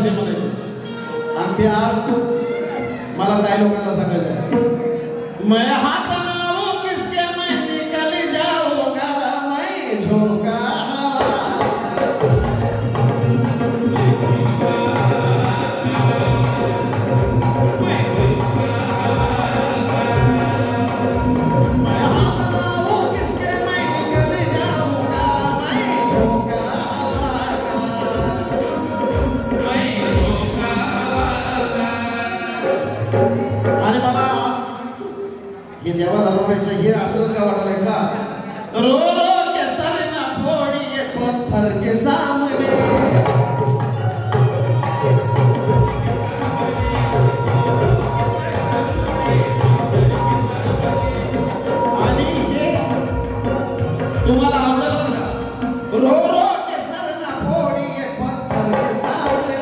ते म्हणायचे आणि ते आज मला काय लोकांना सांगायचं मैं हाथ बनाऊं किसके मैं निकल जाऊंगा मैं झोंका देवा धर्मापेक्षा हे असंच का वाटलंय का रो रो के सर ना फोड़ी ये पत्थर के सामने आणि हे तुम्हाला आवडलं का रो रो के सर ना फोड़ी ये पत्थर के सामने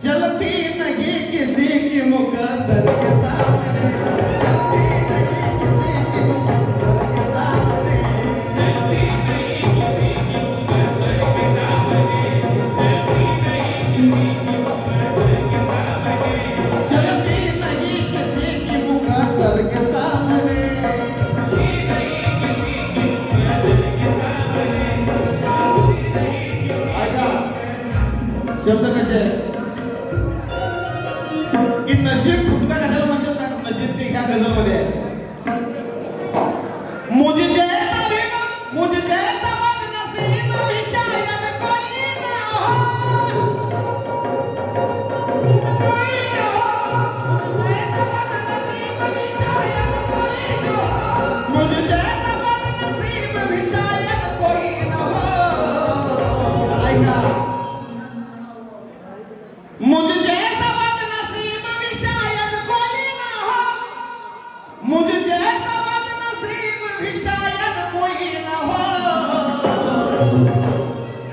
चलती नहीं किसी की मुकद्दर के सामने चलती नहीं किसी की मुकद्दर के सामने चलती नहीं किसी की मुकद्दर के सामने चलती नहीं किसी की मुकद्दर के सामने शब्द कसे की नशीब फुटका कशाला म्हणतात ना नशीब ते ह्या गझल मध्ये आहे मुझे जैसा बदनसीब भी शायद कोई ना हो मुझे जैसा बदनसीब भी शायद कोई ना हो मुझे जैसा बदनसीब भी शायद कोई ना हो मुझे जैसा बदनसीब भी शायद कोई ना हो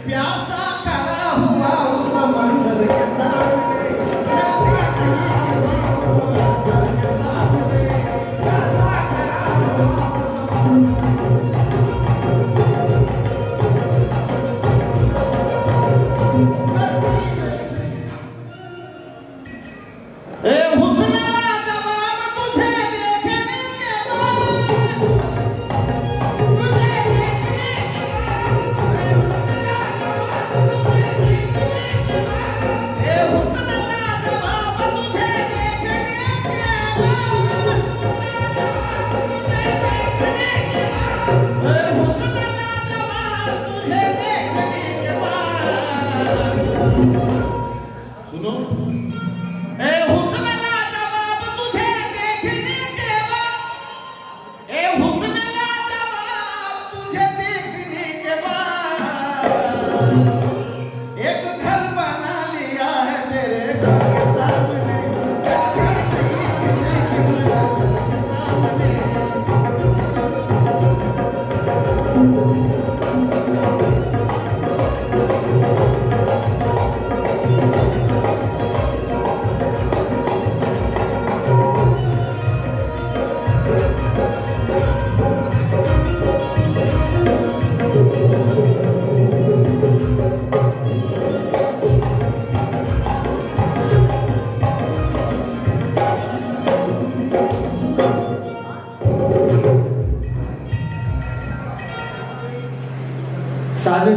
प्यासा खड़ा हुआ उस समंदर के सामने चलती नहीं किसी के सामने प्यासा खड़ा हुआ सुनो ए हुस्न लाजवाब तुझे देखने के बाद ए हुस्न लाजवाब तुझे देखने के बाद एक घर बना लिया है तेरे घर के सामने चलती नहीं किसी की मुकद्दर के सामने साधन